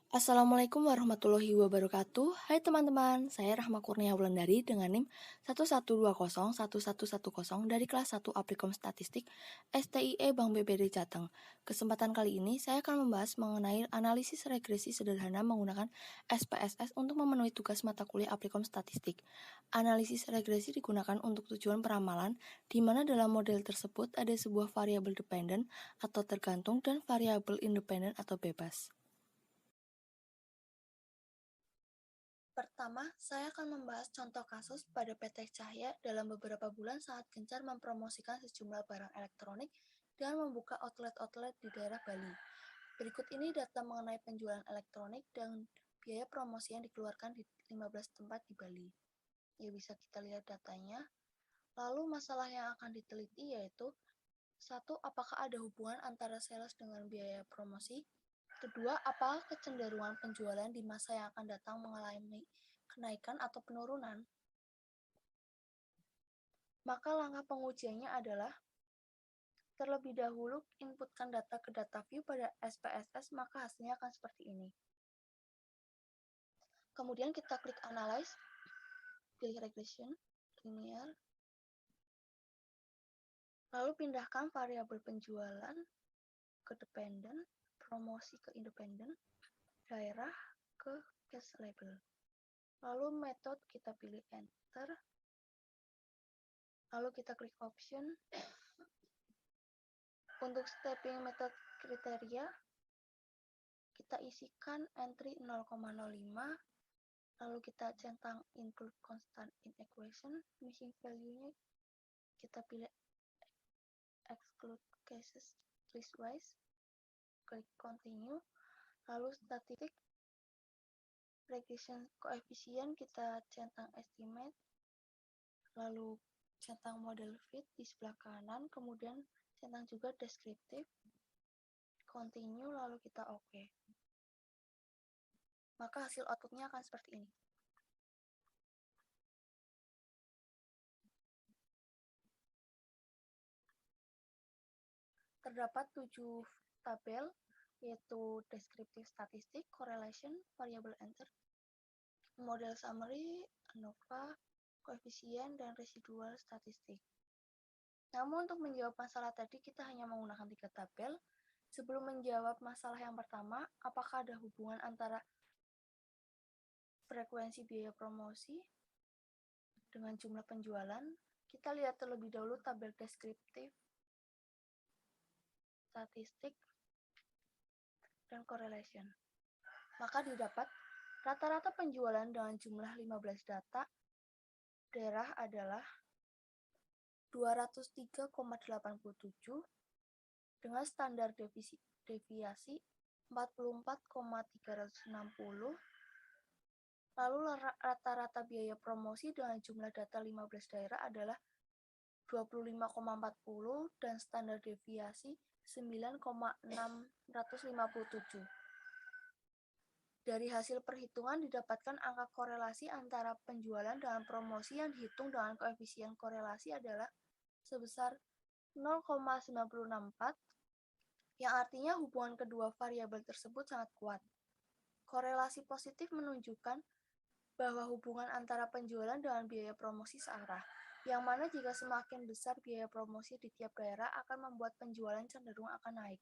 Assalamualaikum warahmatullahi wabarakatuh. Hai teman-teman, saya Rahma Kurnia Wulandari dengan NIM 112011110 dari kelas 1 Applikom Statistik STIE Bank BPD Jateng. Kesempatan kali ini saya akan membahas mengenai analisis regresi sederhana menggunakan SPSS untuk memenuhi tugas mata kuliah Applikom Statistik. Analisis regresi digunakan untuk tujuan peramalan, di mana dalam model tersebut ada sebuah variabel dependen atau tergantung dan variabel independen atau bebas. Pertama, saya akan membahas contoh kasus pada PT Cahya dalam beberapa bulan saat gencar mempromosikan sejumlah barang elektronik dan membuka outlet-outlet di daerah Bali. Berikut ini data mengenai penjualan elektronik dan biaya promosi yang dikeluarkan di 15 tempat di Bali. Ya, bisa kita lihat datanya. Lalu masalah yang akan diteliti yaitu: satu, apakah ada hubungan antara sales dengan biaya promosi? Kedua, apakah kecenderungan penjualan di masa yang akan datang mengalami kenaikan atau penurunan? Maka langkah pengujiannya adalah terlebih dahulu inputkan data ke data view pada SPSS, maka hasilnya akan seperti ini. Kemudian kita klik Analyze, pilih Regression, Linear, lalu pindahkan variabel penjualan ke dependent, promosi ke independent, daerah ke cash label. Lalu method kita pilih Enter, lalu kita klik Option. Untuk stepping method kriteria, kita isikan entry 0,05, lalu kita centang include constant in equation, missing value-nya kita pilih exclude cases listwise, klik continue, lalu statistik regression coefficient kita centang estimate, lalu centang model fit di sebelah kanan, kemudian centang juga deskriptif, continue, lalu kita OK. Maka hasil outputnya akan seperti ini. Terdapat 7 tabel, yaitu deskriptif statistik, correlation, variable enter, model summary, ANOVA, koefisien, dan residual statistik. Namun untuk menjawab masalah tadi kita hanya menggunakan 3 tabel. Sebelum menjawab masalah yang pertama, apakah ada hubungan antara frekuensi biaya promosi dengan jumlah penjualan, kita lihat terlebih dahulu tabel deskriptif, statistik, dan correlation. Maka didapat rata-rata penjualan dengan jumlah 15 data daerah adalah 203,87 dengan standar deviasi 44,360. Lalu rata-rata biaya promosi dengan jumlah data 15 daerah adalah 25,40 dan standar deviasi 9,657. Dari hasil perhitungan didapatkan angka korelasi antara penjualan dengan promosi yang dihitung dengan koefisien korelasi adalah sebesar 0,964, yang artinya hubungan kedua variabel tersebut sangat kuat. Korelasi positif menunjukkan bahwa hubungan antara penjualan dengan biaya promosi searah, yang mana jika semakin besar biaya promosi di tiap daerah akan membuat penjualan cenderung akan naik.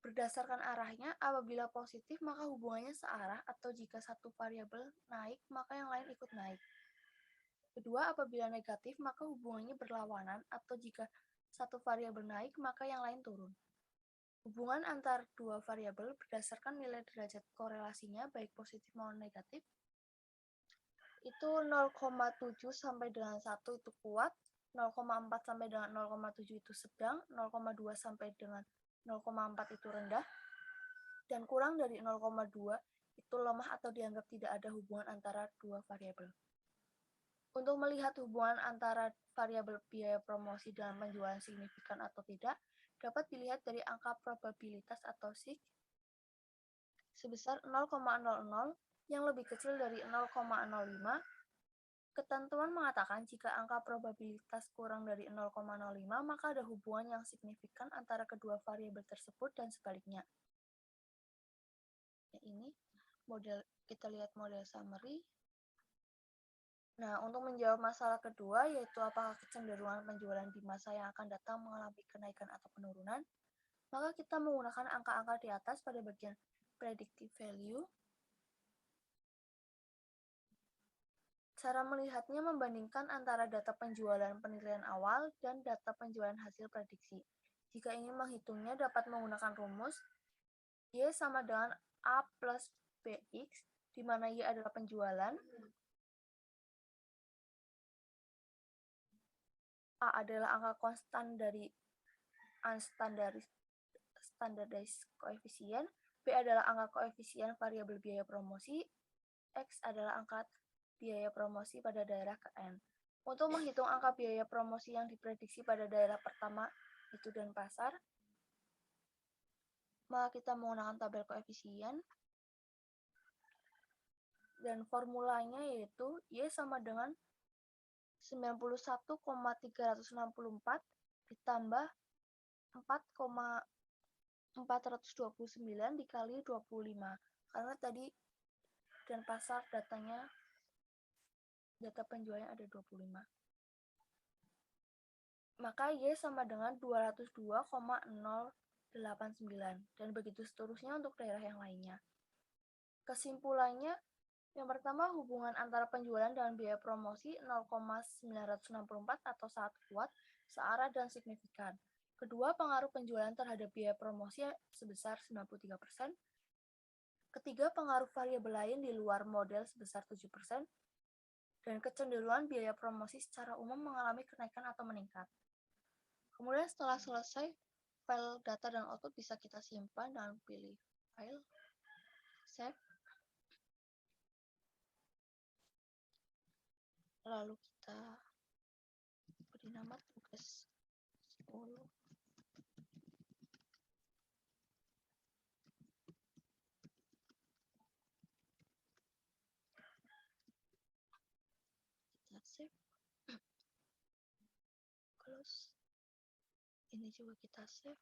Berdasarkan arahnya, apabila positif maka hubungannya searah, atau jika satu variabel naik maka yang lain ikut naik. Kedua, apabila negatif maka hubungannya berlawanan, atau jika satu variabel naik maka yang lain turun. Hubungan antar dua variabel berdasarkan nilai derajat korelasinya baik positif maupun negatif itu 0,7 sampai dengan 1 itu kuat, 0,4 sampai dengan 0,7 itu sedang, 0,2 sampai dengan 0,4 itu rendah, dan kurang dari 0,2 itu lemah atau dianggap tidak ada hubungan antara dua variabel. Untuk melihat hubungan antara variabel biaya promosi dengan penjualan signifikan atau tidak, dapat dilihat dari angka probabilitas atau SIG sebesar 0,00 yang lebih kecil dari 0,05. Ketentuan mengatakan jika angka probabilitas kurang dari 0,05 maka ada hubungan yang signifikan antara kedua variabel tersebut dan sebaliknya. ini. Kita lihat model summary. Nah, untuk menjawab masalah kedua, yaitu apakah kecenderungan penjualan di masa yang akan datang mengalami kenaikan atau penurunan, maka kita menggunakan angka-angka di atas pada bagian predictive value. Cara melihatnya membandingkan antara data penjualan penilaian awal dan data penjualan hasil prediksi. Jika ingin menghitungnya, dapat menggunakan rumus Y sama dengan A plus BX, di mana Y adalah penjualan, A adalah angka konstan dari standardized coefficient, B adalah angka koefisien variabel biaya promosi, X adalah angka biaya promosi pada daerah ke N. Untuk menghitung angka biaya promosi yang diprediksi pada daerah pertama itu Denpasar, maka kita menggunakan tabel koefisien, dan formulanya yaitu Y sama dengan 91,364 ditambah 4,429 dikali 25. Karena tadi Denpasar data penjualnya ada 25. Maka Y sama dengan 202,089 dan begitu seterusnya untuk daerah yang lainnya. Kesimpulannya, yang pertama, hubungan antara penjualan dan biaya promosi 0,964 atau sangat kuat, searah dan signifikan. Kedua, pengaruh penjualan terhadap biaya promosi sebesar 93%. Ketiga, pengaruh variabel lain di luar model sebesar 7%. Dan kecenderungan biaya promosi secara umum mengalami kenaikan atau meningkat. Kemudian setelah selesai, file data dan output bisa kita simpan dan pilih file, save. Lalu kita beri nama tugas 10. Kita save. Close. Ini juga kita save.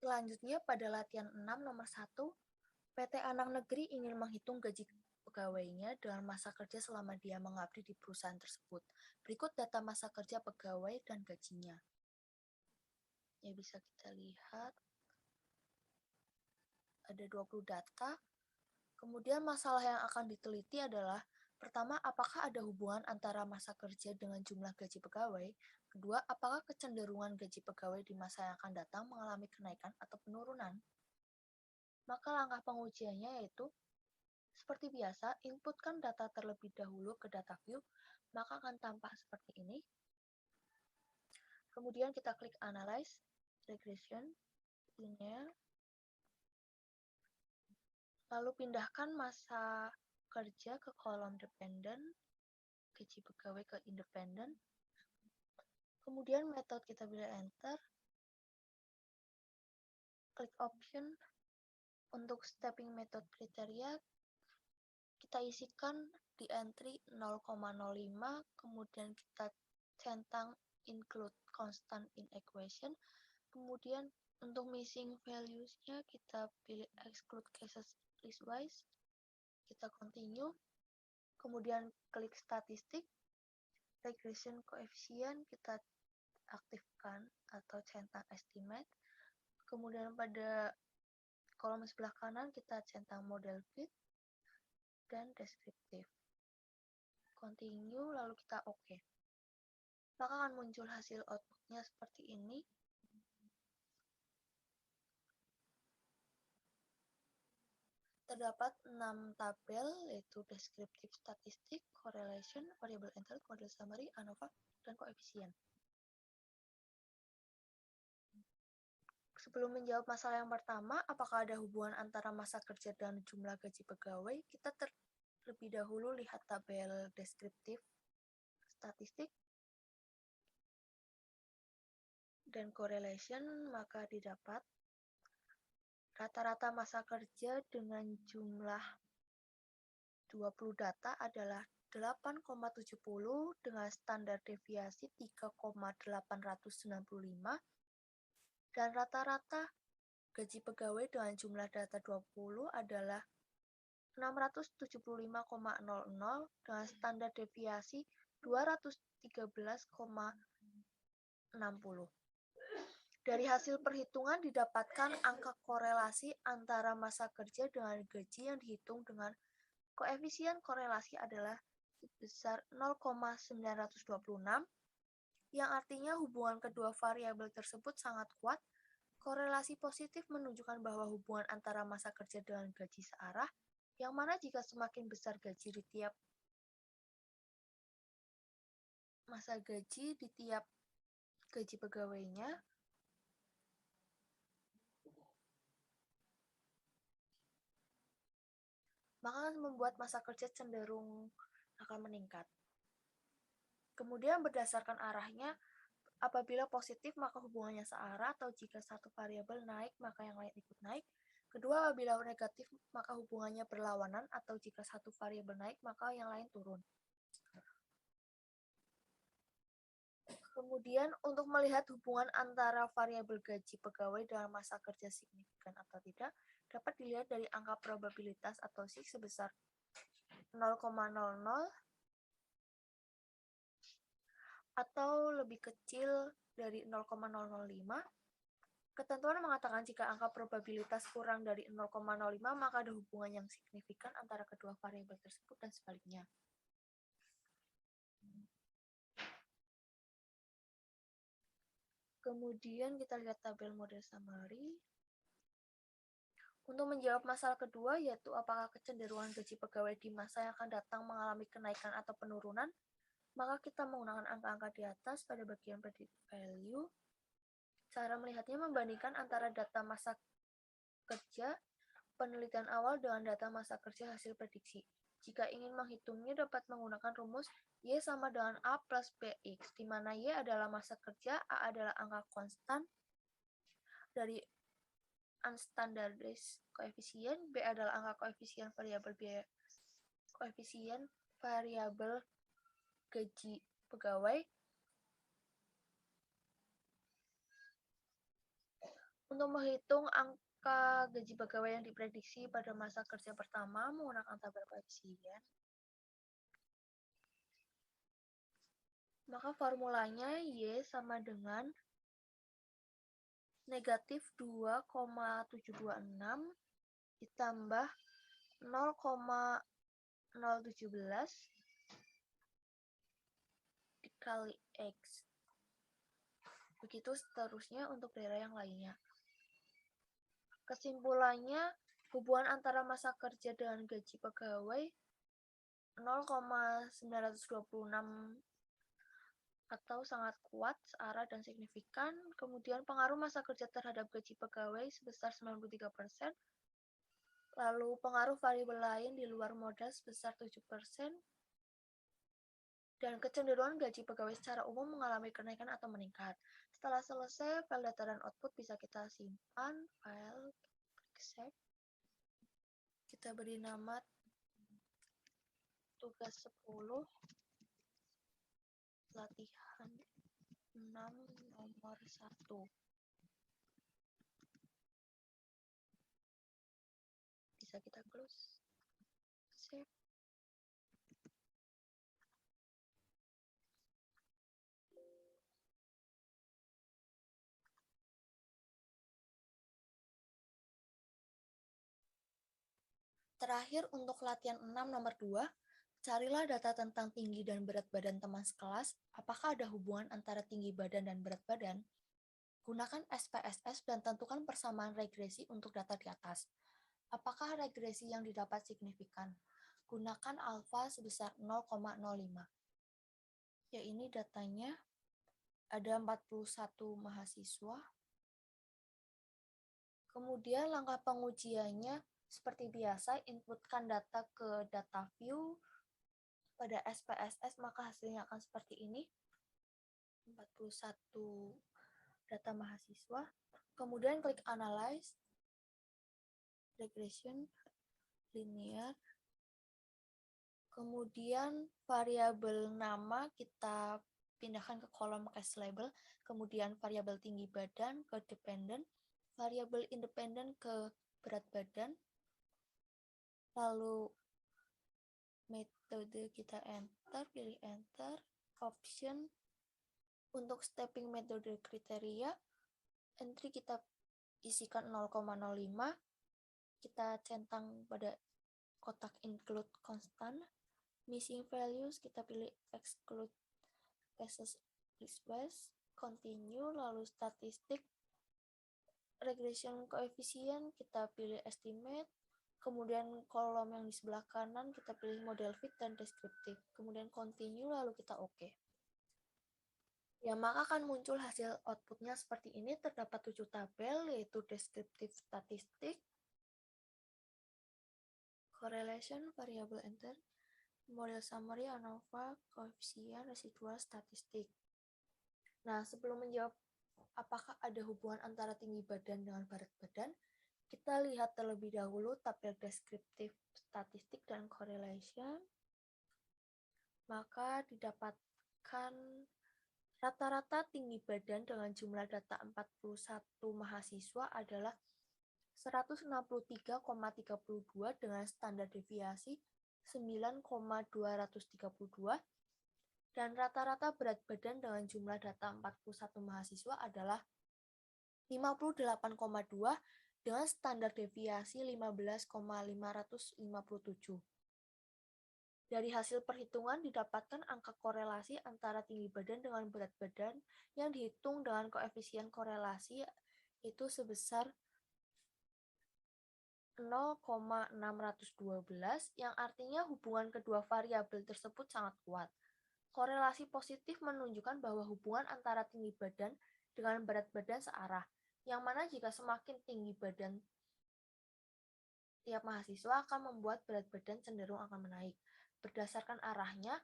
Selanjutnya pada latihan 6 nomor 1, PT Anang Negeri ingin menghitung gaji pegawainya dengan masa kerja selama dia mengabdi di perusahaan tersebut. Berikut data masa kerja pegawai dan gajinya. Ya, bisa kita lihat. Ada 20 data. Kemudian masalah yang akan diteliti adalah, pertama, apakah ada hubungan antara masa kerja dengan jumlah gaji pegawai? Kedua, apakah kecenderungan gaji pegawai di masa yang akan datang mengalami kenaikan atau penurunan? Maka langkah pengujiannya yaitu, seperti biasa, inputkan data terlebih dahulu ke data view, maka akan tampak seperti ini. Kemudian kita klik Analyze, Regression, Linear, lalu pindahkan masa kerja ke kolom dependent, gaji pegawai ke independent. Kemudian method kita pilih enter, klik option. Untuk stepping method kriteria, kita isikan di entry 0,05, kemudian kita centang include constant in equation, kemudian untuk missing values-nya kita pilih exclude cases listwise, kita continue, kemudian klik statistik, regression coefficient kita aktifkan atau centang estimate, kemudian pada kolom sebelah kanan kita centang model fit dan deskriptif. Continue, lalu kita OK. Maka akan muncul hasil outputnya seperti ini. Terdapat 6 tabel, yaitu deskriptif statistik, correlation, variable entry, model summary, ANOVA, dan koefisien. Sebelum menjawab masalah yang pertama, apakah ada hubungan antara masa kerja dan jumlah gaji pegawai, kita terlebih dahulu lihat tabel deskriptif statistik dan correlation, maka didapat rata-rata masa kerja dengan jumlah 20 data adalah 8,70 dengan standar deviasi 3,895 dan rata-rata gaji pegawai dengan jumlah data 20 adalah 675,00 dengan standar deviasi 213,60. Dari hasil perhitungan didapatkan angka korelasi antara masa kerja dengan gaji yang dihitung dengan koefisien korelasi adalah sebesar 0,926, yang artinya hubungan kedua variabel tersebut sangat kuat. Korelasi positif menunjukkan bahwa hubungan antara masa kerja dengan gaji searah, yang mana jika semakin besar gaji di tiap masa gaji di tiap gaji pegawainya, maka membuat masa kerja cenderung akan meningkat. Kemudian berdasarkan arahnya, apabila positif maka hubungannya searah, atau jika satu variabel naik maka yang lain ikut naik. Kedua, apabila negatif maka hubungannya berlawanan, atau jika satu variabel naik maka yang lain turun. Kemudian untuk melihat hubungan antara variabel gaji pegawai dengan masa kerja signifikan atau tidak, dapat dilihat dari angka probabilitas atau SIG sebesar 0,00 atau lebih kecil dari 0,005. Ketentuan mengatakan jika angka probabilitas kurang dari 0,05 maka ada hubungan yang signifikan antara kedua variabel tersebut dan sebaliknya. Kemudian kita lihat tabel model summary. Untuk menjawab masalah kedua, yaitu apakah kecenderungan gaji pegawai di masa yang akan datang mengalami kenaikan atau penurunan, maka kita menggunakan angka-angka di atas pada bagian predict value. Cara melihatnya membandingkan antara data masa kerja penelitian awal dengan data masa kerja hasil prediksi. Jika ingin menghitungnya dapat menggunakan rumus Y sama dengan A plus BX, di mana Y adalah masa kerja, A adalah angka konstan dari unstandardized coefficient, B adalah angka koefisien variabel biaya, koefisien variabel gaji pegawai. Untuk menghitung angka gaji pegawai yang diprediksi pada masa kerja pertama menggunakan tabel koefisien, maka formulanya Y sama dengan negatif 2,726 ditambah 0,017 dikali X. Begitu seterusnya untuk daerah yang lainnya. Kesimpulannya, hubungan antara masa kerja dengan gaji pegawai 0,926 atau sangat kuat, searah, dan signifikan. Kemudian pengaruh masa kerja terhadap gaji pegawai sebesar 93%. Lalu pengaruh variabel lain di luar modal sebesar 7%. Dan kecenderungan gaji pegawai secara umum mengalami kenaikan atau meningkat. Setelah selesai, file data dan output bisa kita simpan. File, klik save. Kita beri nama tugas 10, latihan 6 nomor 1. Bisa kita close. Save. Terakhir untuk latihan 6 nomor 2, carilah data tentang tinggi dan berat badan teman sekelas. Apakah ada hubungan antara tinggi badan dan berat badan? Gunakan SPSS dan tentukan persamaan regresi untuk data di atas. Apakah regresi yang didapat signifikan? Gunakan alfa sebesar 0,05. Ya, ini datanya ada 41 mahasiswa. Kemudian langkah pengujiannya seperti biasa, inputkan data ke data view pada SPSS, maka hasilnya akan seperti ini. 41 data mahasiswa. Kemudian klik analyze, regression, linear, Kemudian variabel nama kita pindahkan ke kolom case label, kemudian variabel tinggi badan ke dependent, variabel independen ke berat badan, lalu metode kita enter, pilih enter, option, untuk stepping metode kriteria, entry kita isikan 0,05, kita centang pada kotak include constant, missing values kita pilih exclude cases request, continue, lalu statistik, regression coefficient kita pilih estimate, kemudian kolom yang di sebelah kanan kita pilih model fit dan deskriptif, kemudian continue, lalu kita oke. Ya, maka akan muncul hasil outputnya seperti ini. Terdapat 7 tabel, yaitu deskriptif statistik, correlation, variable enter, model summary, ANOVA, koefisien, residual, statistik. Nah, sebelum menjawab apakah ada hubungan antara tinggi badan dengan berat badan, kita lihat terlebih dahulu tabel deskriptif statistik dan correlation. Maka didapatkan rata-rata tinggi badan dengan jumlah data 41 mahasiswa adalah 163,32 dengan standar deviasi 9,232 dan rata-rata berat badan dengan jumlah data 41 mahasiswa adalah 58,2 dengan standar deviasi 15,557. Dari hasil perhitungan didapatkan angka korelasi antara tinggi badan dengan berat badan yang dihitung dengan koefisien korelasi itu sebesar 0,612 yang artinya hubungan kedua variabel tersebut sangat kuat. Korelasi positif menunjukkan bahwa hubungan antara tinggi badan dengan berat badan searah, yang mana jika semakin tinggi badan tiap mahasiswa akan membuat berat badan cenderung akan menaik. Berdasarkan arahnya,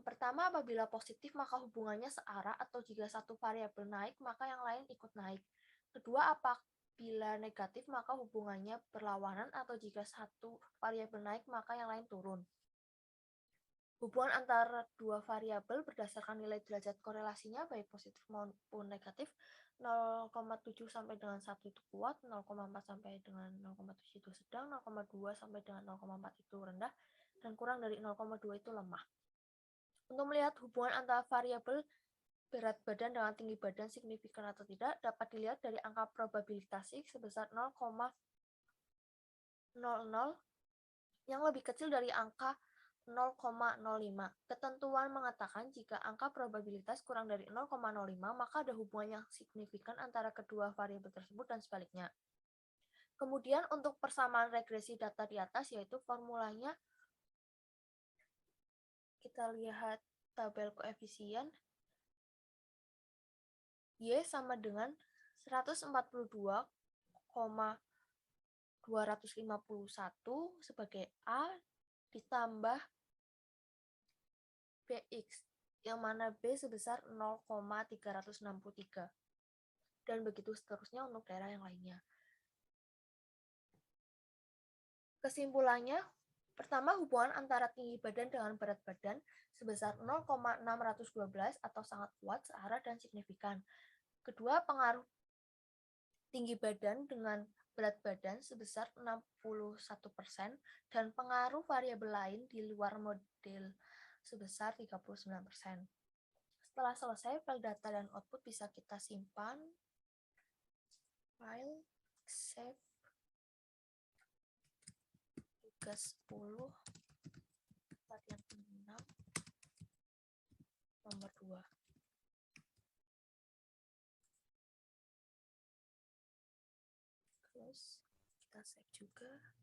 pertama apabila positif maka hubungannya searah atau jika satu variabel naik maka yang lain ikut naik. Kedua, apabila negatif maka hubungannya berlawanan atau jika satu variabel naik maka yang lain turun. Hubungan antara dua variabel berdasarkan nilai derajat korelasinya baik positif maupun negatif 0,7 sampai dengan 1 itu kuat, 0,4 sampai dengan 0,7 itu sedang, 0,2 sampai dengan 0,4 itu rendah, dan kurang dari 0,2 itu lemah. Untuk melihat hubungan antara variabel berat badan dengan tinggi badan signifikan atau tidak dapat dilihat dari angka probabilitas X sebesar 0,00 yang lebih kecil dari angka 0,05. Ketentuan mengatakan jika angka probabilitas kurang dari 0,05 maka ada hubungan yang signifikan antara kedua variabel tersebut dan sebaliknya. Kemudian untuk persamaan regresi data di atas yaitu formulanya kita lihat tabel koefisien Y sama dengan 142,251 sebagai A ditambah Bx, yang mana B sebesar 0,363. Dan begitu seterusnya untuk daerah yang lainnya. Kesimpulannya, pertama hubungan antara tinggi badan dengan berat badan sebesar 0,612 atau sangat kuat, searah, dan signifikan. Kedua, pengaruh tinggi badan dengan berat badan sebesar 61% dan pengaruh variabel lain di luar model sebesar 39%. Setelah selesai, file data dan output bisa kita simpan. File, save, tugas 10, latihan 6, nomor 2. Close, kita save juga.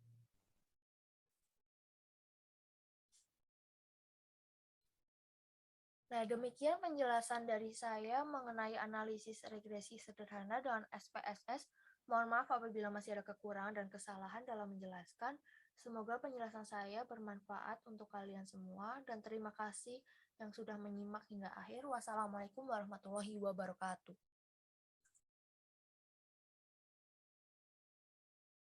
Nah, demikian penjelasan dari saya mengenai analisis regresi sederhana dengan SPSS. Mohon maaf apabila masih ada kekurangan dan kesalahan dalam menjelaskan. Semoga penjelasan saya bermanfaat untuk kalian semua dan terima kasih yang sudah menyimak hingga akhir. Wassalamualaikum warahmatullahi wabarakatuh.